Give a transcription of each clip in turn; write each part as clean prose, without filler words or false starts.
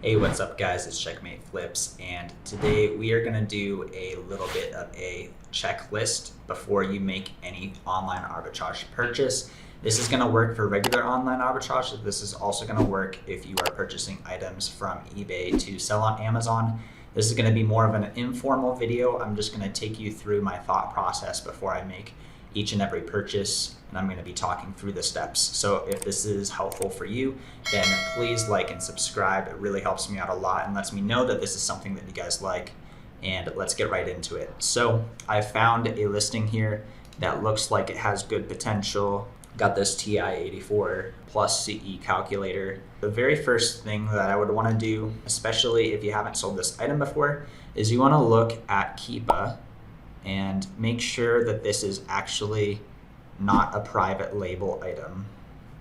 Hey, what's up guys, it's 𝗪cie 𝗰𝗶𝗹, and today we are going to do a little bit of a checklist before you make any online arbitrage purchase. This is going to work for regular online arbitrage. This is also going to work if you are purchasing items from eBay to sell on Amazon. This is going to be more of an informal video. I'm just going to take you through my thought process before I make each and every purchase, and I'm going to be talking through the steps. So if this is helpful for you, then please like and subscribe. It really helps me out a lot and lets me know that this is something that you guys like, and let's get right into it. So I found a listing here that looks like it has good potential. Got this 𝗬𝗓+𝐶e calculator. The very first thing that I would want to do, especially if you haven't sold this item before, is you want to look at 𝗬𝗓 and make sure that this is actually not a private label item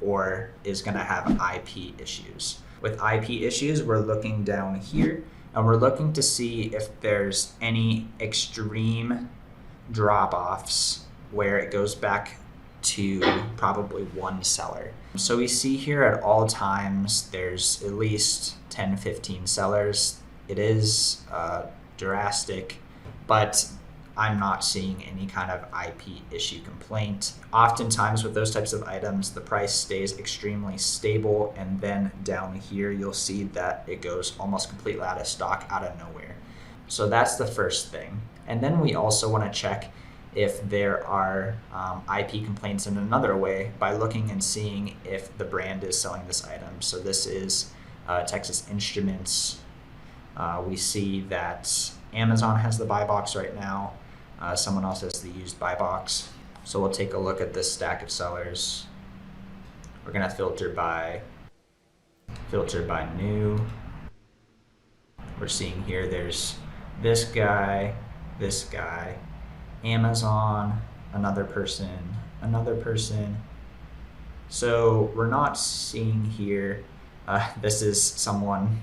or is going to have IP issues. With IP issues, we're looking down here and we're looking to see if there's any extreme drop-offs where it goes back to probably one seller. So we see here at all times there's at least 10-15 sellers. It is drastic, but I'm not seeing any kind of IP issue complaint. Oftentimes with those types of items, the price stays extremely stable, and then down here you'll see that it goes almost completely out of stock out of nowhere. So that's the first thing. And then we also want to check if there are IP complaints in another way by looking and seeing if the brand is selling this item. So this is Texas Instruments. We see that Amazon has the buy box right now. Someone else has the used buy box. So we'll take a look at this stack of sellers. We're gonna filter by new. We're seeing here there's this guy, Amazon, another person. So we're not seeing here, this is someone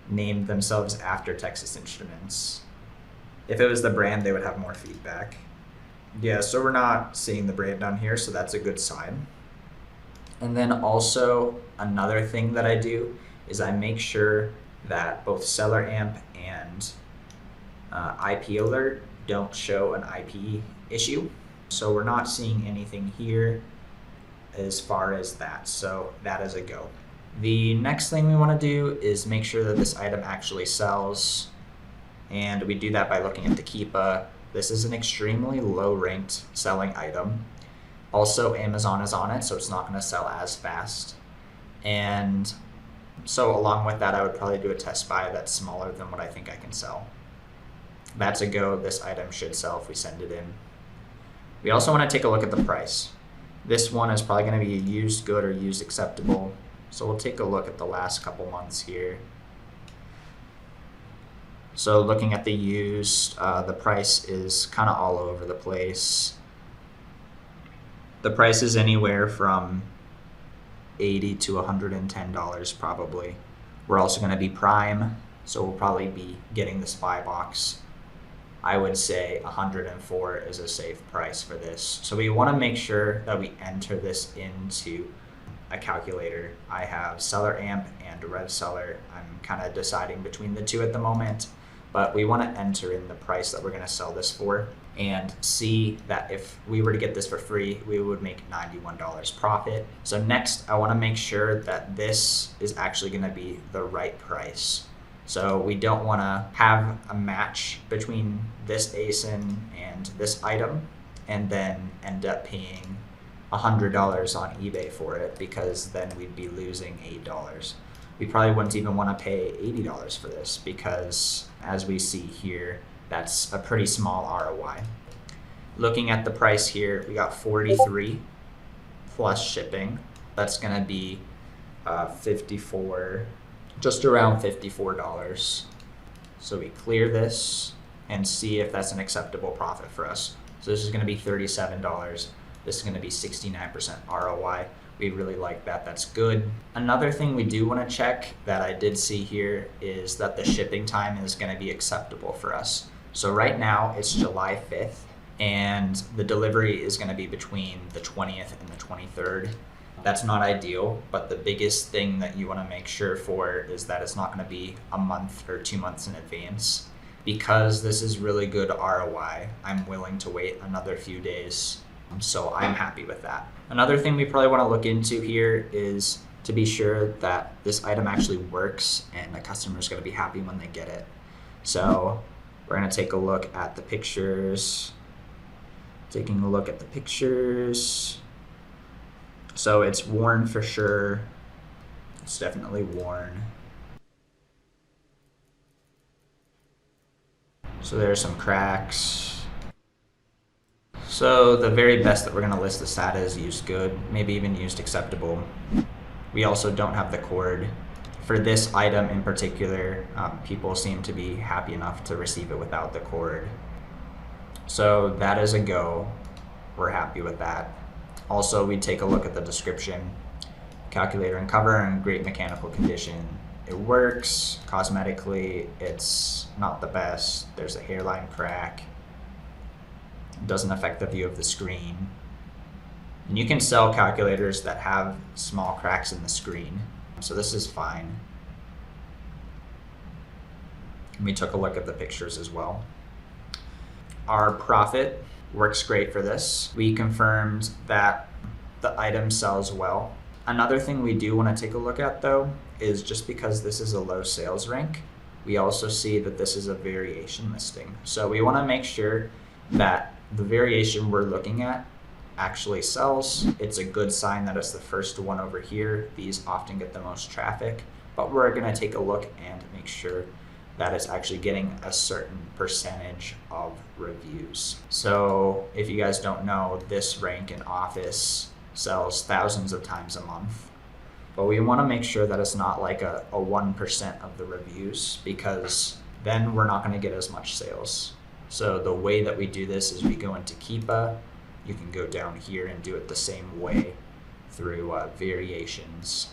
named themselves after Texas Instruments. If it was the brand, they would have more feedback. Yeah, so we're not seeing the brand down here, so that's a good sign. And then also another thing that I do is I make sure that both seller amp and IP alert don't show an IP issue. So we're not seeing anything here as far as that, so that is a go. The next thing we want to do is make sure that this item actually sells. And we do that by looking at the 𝗬𝗓. This is an extremely low ranked selling item. Also, Amazon is on it, so it's not going to sell as fast. And so along with that, I would probably do a test buy that's smaller than what I think I can sell. That's a go. This item should sell if we send it in. We also want to take a look at the price. This one is probably going to be a used good or used acceptable. So we'll take a look at the last couple months here. So looking at the used, the price is kind of all over the place. The price is anywhere from $80 to $110 probably. We're also going to be prime, so we'll probably be getting this buy box. I would say 104 is a safe price for this. So we want to make sure that we enter this into a calculator. I have seller amp and rev seller. I'm kind of deciding between the two at the moment. But we want to enter in the price that we're going to sell this for and see that if we were to get this for free, we would make $91 profit. So next, I want to make sure that this is actually going to be the right price. So we don't want to have a match between this ASIN and this item and then end up paying $100 on eBay for it, because then we'd be losing $8. We probably wouldn't even want to pay $80 for this, because as we see here, that's a pretty small ROI. Looking at the price here, we got 43 plus shipping. That's going to be 54, just around $54. So we clear this and see if that's an acceptable profit for us. So this is going to be $37. This is going to be 69% ROI. We really like that. That's good. Another thing we do want to check that I did see here is that the shipping time is going to be acceptable for us. So right now it's July 5th and the delivery is going to be between the 20th and the 23rd. That's not ideal, but the biggest thing that you want to make sure for is that it's not going to be a month or 2 months in advance. Because this is really good ROI, I'm willing to wait another few days. So I'm happy with that. Another thing we probably want to look into here is to be sure that this item actually works and the customer is going to be happy when they get it. So we're going to take a look at the pictures. Taking a look at the pictures. So it's worn for sure. It's definitely worn. So there's some cracks. So the very best that we're going to list this at is used good, maybe even used acceptable. We also don't have the cord. For this item in particular, people seem to be happy enough to receive it without the cord. So that is a go. We're happy with that. Also, we take a look at the description. Calculator and cover in great mechanical condition. It works. Cosmetically, it's not the best. There's a hairline crack. It doesn't affect the view of the screen. And you can sell calculators that have small cracks in the screen. So this is fine. And we took a look at the pictures as well. Our profit works great for this. We confirmed that the item sells well. Another thing we do want to take a look at though is just because this is a low sales rank, we also see that this is a variation listing. So we want to make sure that the variation we're looking at actually sells. It's a good sign that it's the first one over here. These often get the most traffic, but we're going to take a look and make sure that it's actually getting a certain percentage of reviews. So if you guys don't know, this rank in Office sells thousands of times a month, but we want to make sure that it's not like a 1% of the reviews, because then we're not going to get as much sales. So the way that we do this is we go into 𝗬𝗂. You can go down here and do it the same way through variations.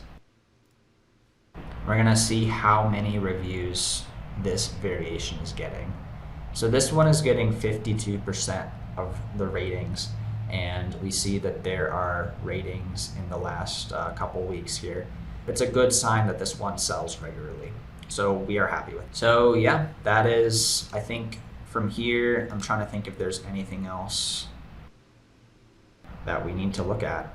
We're going to see how many reviews this variation is getting. So this one is getting 52% of the ratings, and we see that there are ratings in the last couple weeks here. It's a good sign that this one sells regularly. So we are happy with it. So yeah, that is, I think from here, I'm trying to think if there's anything else that we need to look at.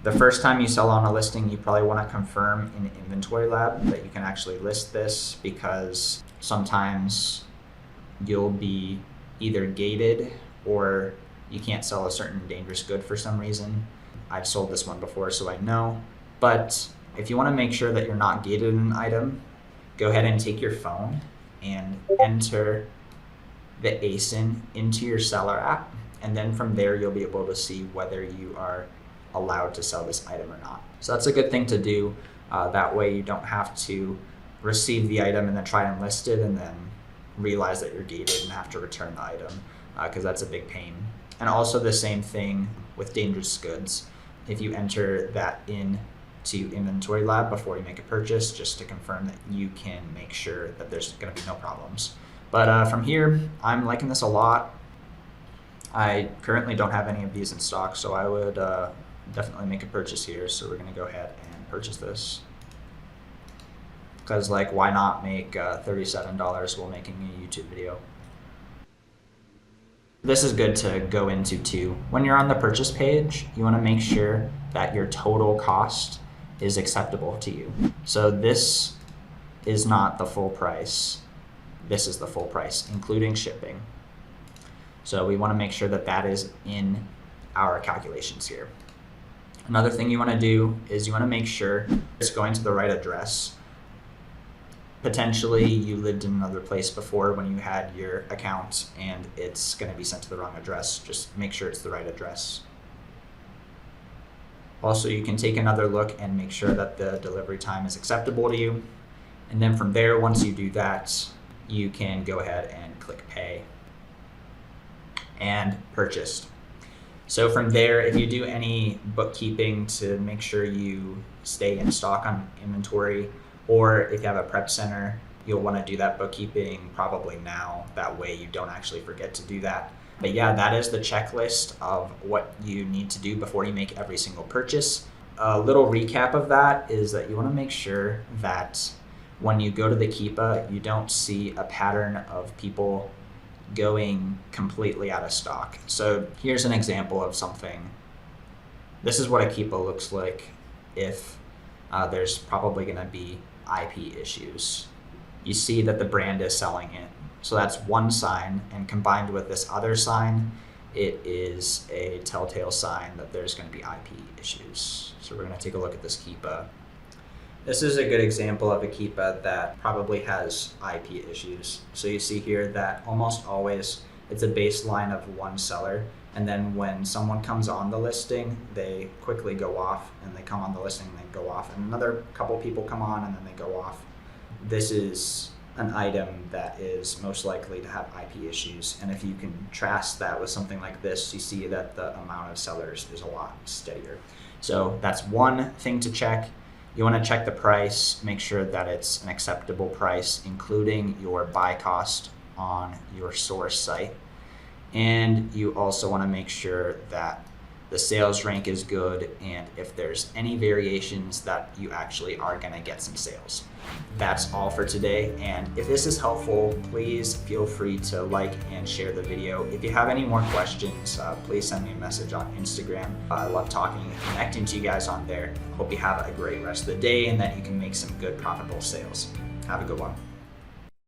The first time you sell on a listing, you probably want to confirm in Inventory Lab that you can actually list this, because sometimes you'll be either gated or you can't sell a certain dangerous good for some reason. I've sold this one before, so I know. But if you want to make sure that you're not gated in an item, go ahead and take your phone and enter the ASIN into your seller app. And then from there, you'll be able to see whether you are allowed to sell this item or not. So that's a good thing to do. That way you don't have to receive the item and then try and list it and then realize that you're gated and have to return the item, because that's a big pain. And also the same thing with dangerous goods. If you enter that into Inventory Lab before you make a purchase, just to confirm that you can make sure that there's going to be no problems. But from here, I'm liking this a lot. I currently don't have any of these in stock, so I would definitely make a purchase here. So we're going to go ahead and purchase this, because like, why not make $37 while making a YouTube video? This is good to go into too. When you're on the purchase page, you want to make sure that your total cost is acceptable to you. So this is not the full price. This is the full price, including shipping. So we want to make sure that that is in our calculations here. Another thing you want to do is you want to make sure it's going to the right address. Potentially you lived in another place before when you had your account and it's going to be sent to the wrong address. Just make sure it's the right address. Also, you can take another look and make sure that the delivery time is acceptable to you. And then from there, once you do that, you can go ahead and click pay and purchased. So from there, if you do any bookkeeping to make sure you stay in stock on inventory, or if you have a prep center, you'll want to do that bookkeeping probably now. That way you don't actually forget to do that. But yeah, that is the checklist of what you need to do before you make every single purchase. A little recap of that is that you want to make sure that when you go to the 𝗬𝗂, you don't see a pattern of people going completely out of stock. So here's an example of something. This is what a 𝗬𝗂 looks like if there's probably going to be IP issues. You see that the brand is selling it. So that's one sign, and combined with this other sign, it is a telltale sign that there's going to be IP issues. So we're going to take a look at this 𝗬𝗂. This is a good example of a 𝗬𝗂 that probably has IP issues. So you see here that almost always it's a baseline of one seller, and then when someone comes on the listing, they quickly go off, and they come on the listing and they go off, and another couple people come on and then they go off. This is an item that is most likely to have IP issues, and if you contrast that with something like this, you see that the amount of sellers is a lot steadier. So that's one thing to check. You want to check the price, make sure that it's an acceptable price, including your buy cost on your source site. And you also want to make sure that the sales rank is good, and if there's any variations, that you actually are going to get some sales. That's all for today, and if this is helpful, please feel free to like and share the video. If you have any more questions, please send me a message on Instagram. I love talking and connecting to you guys on there. Hope you have a great rest of the day and that you can make some good profitable sales. Have a good one.